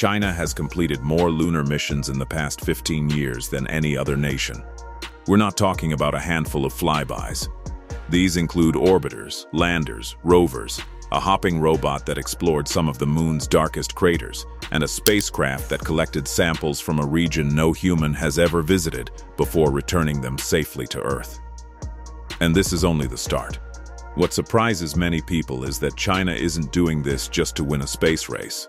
China has completed more lunar missions in the past 15 years than any other nation. We're not talking about a handful of flybys. These include orbiters, landers, rovers, a hopping robot that explored some of the moon's darkest craters, and a spacecraft that collected samples from a region no human has ever visited before returning them safely to Earth. And this is only the start. What surprises many people is that China isn't doing this just to win a space race.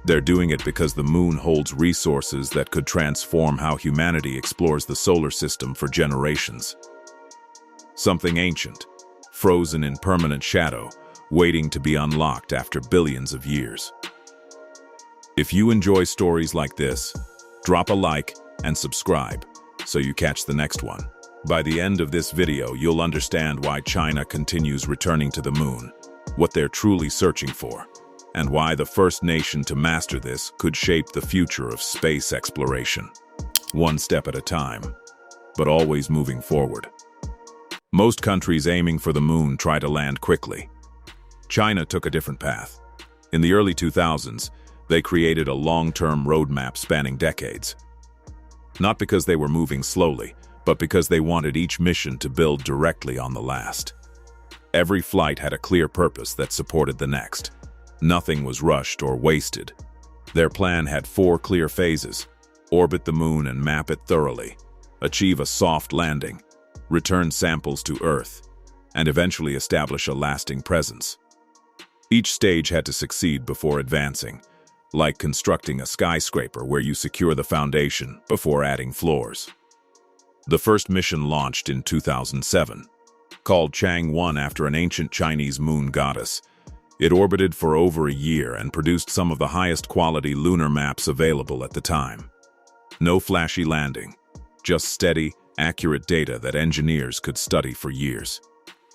They're doing it because the moon holds resources that could transform how humanity explores the solar system for generations. Something ancient, frozen in permanent shadow, waiting to be unlocked after billions of years. If you enjoy stories like this, drop a like and subscribe so you catch the next one. By the end of this video, you'll understand why China continues returning to the moon, what they're truly searching for, and why the first nation to master this could shape the future of space exploration. One step at a time, but always moving forward. Most countries aiming for the moon try to land quickly. China took a different path. In the early 2000s, they created a long-term roadmap spanning decades. Not because they were moving slowly, but because they wanted each mission to build directly on the last. Every flight had a clear purpose that supported the next. Nothing was rushed or wasted. Their plan had 4 clear phases: orbit the moon and map it thoroughly, achieve a soft landing, return samples to Earth, and eventually establish a lasting presence. Each stage had to succeed before advancing, like constructing a skyscraper where you secure the foundation before adding floors. The first mission launched in 2007. Called Chang'e-1 after an ancient Chinese moon goddess, it orbited for over a year and produced some of the highest quality lunar maps available at the time. No flashy landing, just steady, accurate data that engineers could study for years.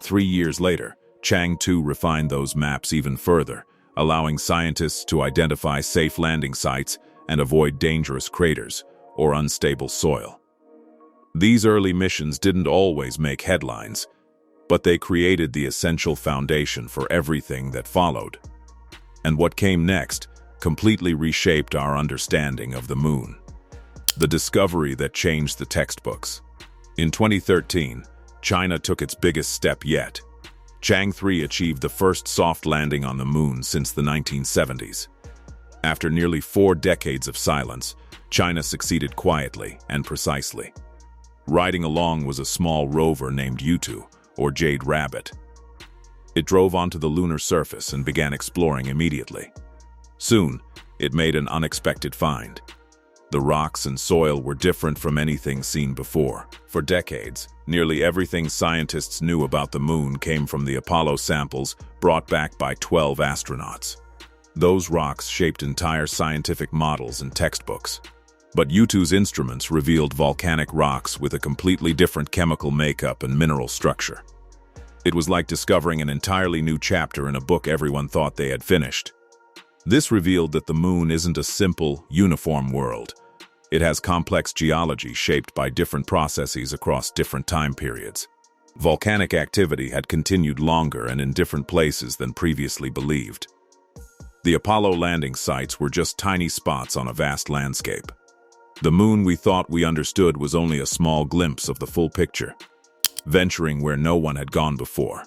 3 years later, Chang'e-2 refined those maps even further, allowing scientists to identify safe landing sites and avoid dangerous craters or unstable soil. These early missions didn't always make headlines, but they created the essential foundation for everything that followed. And what came next completely reshaped our understanding of the moon. The discovery that changed the textbooks. In 2013, China took its biggest step yet. Chang'e-3 achieved the first soft landing on the moon since the 1970s. After nearly 4 decades of silence, China succeeded quietly and precisely. Riding along was a small rover named Yutu, or Jade Rabbit. It drove onto the lunar surface and began exploring immediately. Soon, it made an unexpected find. The rocks and soil were different from anything seen before. For decades, nearly everything scientists knew about the moon came from the Apollo samples brought back by 12 astronauts. Those rocks shaped entire scientific models and textbooks. But Yutu's instruments revealed volcanic rocks with a completely different chemical makeup and mineral structure. It was like discovering an entirely new chapter in a book everyone thought they had finished. This revealed that the moon isn't a simple, uniform world. It has complex geology shaped by different processes across different time periods. Volcanic activity had continued longer and in different places than previously believed. The Apollo landing sites were just tiny spots on a vast landscape. The moon we thought we understood was only a small glimpse of the full picture, venturing where no one had gone before.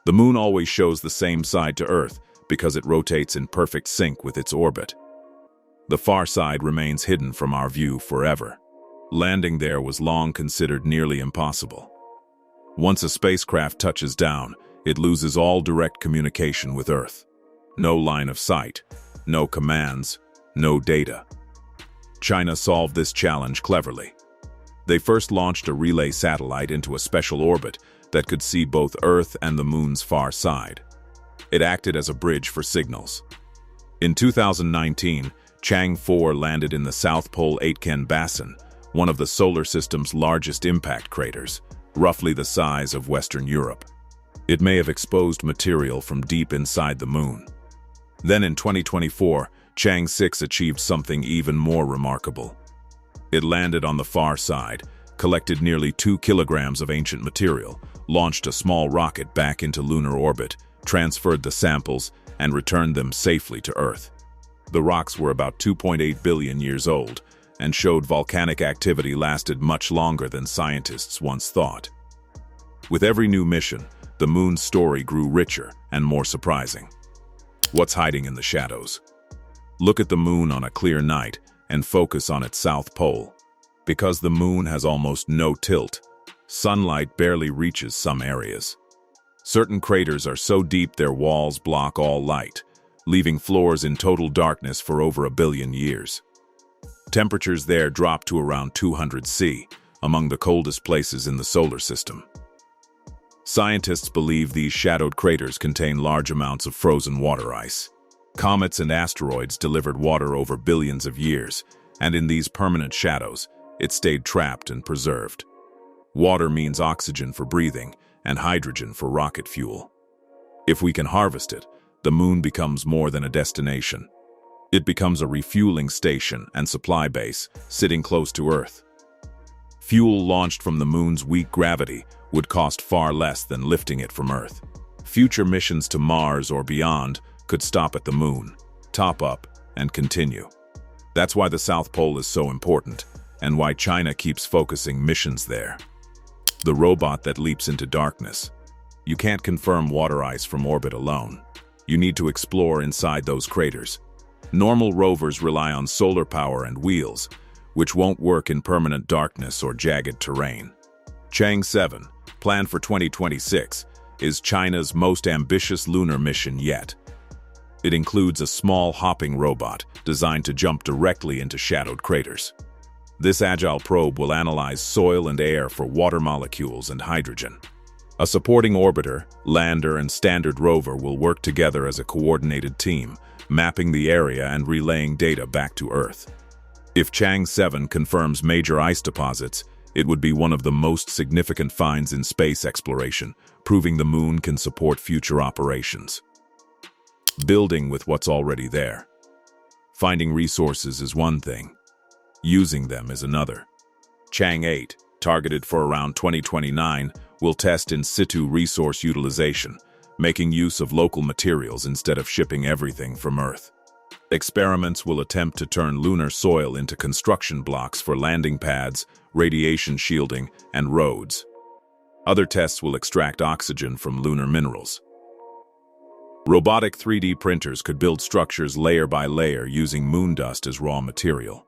The moon always shows the same side to Earth because it rotates in perfect sync with its orbit. The far side remains hidden from our view forever. Landing there was long considered nearly impossible. Once a spacecraft touches down, it loses all direct communication with Earth. No line of sight, no commands, no data. China solved this challenge cleverly. They first launched a relay satellite into a special orbit that could see both Earth and the moon's far side. It acted as a bridge for signals. In 2019, Chang'e-4 landed in the South Pole Aitken Basin, one of the solar system's largest impact craters, roughly the size of Western Europe. It may have exposed material from deep inside the moon. Then in 2024, Chang'e-6 achieved something even more remarkable. It landed on the far side, collected nearly 2 kilograms of ancient material, launched a small rocket back into lunar orbit, transferred the samples, and returned them safely to Earth. The rocks were about 2.8 billion years old and showed volcanic activity lasted much longer than scientists once thought. With every new mission, the moon's story grew richer and more surprising. What's hiding in the shadows? Look at the moon on a clear night and focus on its south pole. Because the moon has almost no tilt, sunlight barely reaches some areas. Certain craters are so deep their walls block all light, leaving floors in total darkness for over 1 billion years. Temperatures there drop to around 200 C, among the coldest places in the solar system. Scientists believe these shadowed craters contain large amounts of frozen water ice. Comets and asteroids delivered water over billions of years, and in these permanent shadows, it stayed trapped and preserved. Water means oxygen for breathing and hydrogen for rocket fuel. If we can harvest it, the moon becomes more than a destination. It becomes a refueling station and supply base sitting close to Earth. Fuel launched from the moon's weak gravity would cost far less than lifting it from Earth. Future missions to Mars or beyond could stop at the moon, top up, and continue. That's why the South Pole is so important, and why China keeps focusing missions there. The robot that leaps into darkness. You can't confirm water ice from orbit alone. You need to explore inside those craters. Normal rovers rely on solar power and wheels, which won't work in permanent darkness or jagged terrain. Chang'e 7, planned for 2026, is China's most ambitious lunar mission yet. It includes a small hopping robot designed to jump directly into shadowed craters. This agile probe will analyze soil and air for water molecules and hydrogen. A supporting orbiter, lander, and standard rover will work together as a coordinated team, mapping the area and relaying data back to Earth. If Chang'e 7 confirms major ice deposits, it would be one of the most significant finds in space exploration, proving the moon can support future operations. Building with what's already there. Finding resources is one thing. Using them is another. Chang'e 8, targeted for around 2029, will test in situ resource utilization, making use of local materials instead of shipping everything from Earth. Experiments will attempt to turn lunar soil into construction blocks for landing pads, radiation shielding, and roads. Other tests will extract oxygen from lunar minerals. Robotic 3D printers could build structures layer by layer using moon dust as raw material.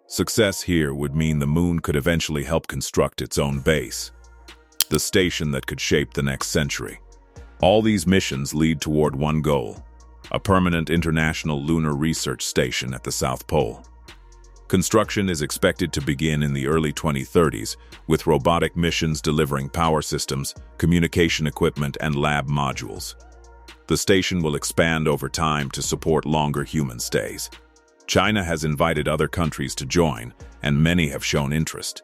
Success here would mean the moon could eventually help construct its own base, the station that could shape the next century. All these missions lead toward one goal: a permanent international lunar research station at the South Pole. Construction is expected to begin in the early 2030s, with robotic missions delivering power systems, communication equipment, and lab modules. The station will expand over time to support longer human stays. China has invited other countries to join, and many have shown interest.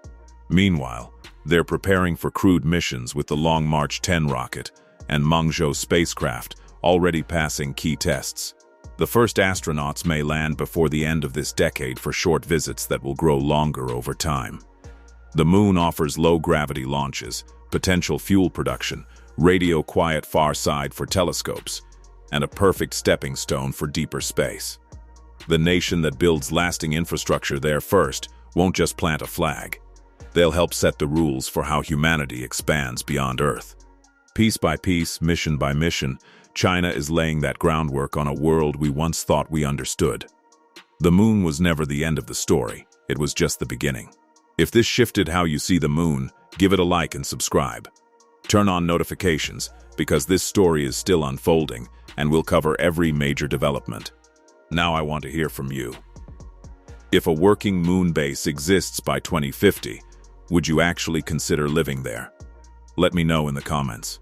Meanwhile, they're preparing for crewed missions with the Long March 10 rocket and Mengzhou spacecraft already passing key tests. The first astronauts may land before the end of this decade for short visits that will grow longer over time. The moon offers low-gravity launches, potential fuel production, radio-quiet far side for telescopes, and a perfect stepping stone for deeper space. The nation that builds lasting infrastructure there first won't just plant a flag. They'll help set the rules for how humanity expands beyond Earth. Piece by piece, mission by mission, China is laying that groundwork on a world we once thought we understood. The moon was never the end of the story, it was just the beginning. If this shifted how you see the moon, give it a like and subscribe. Turn on notifications, because this story is still unfolding, and we'll cover every major development. Now I want to hear from you. If a working moon base exists by 2050, would you actually consider living there? Let me know in the comments.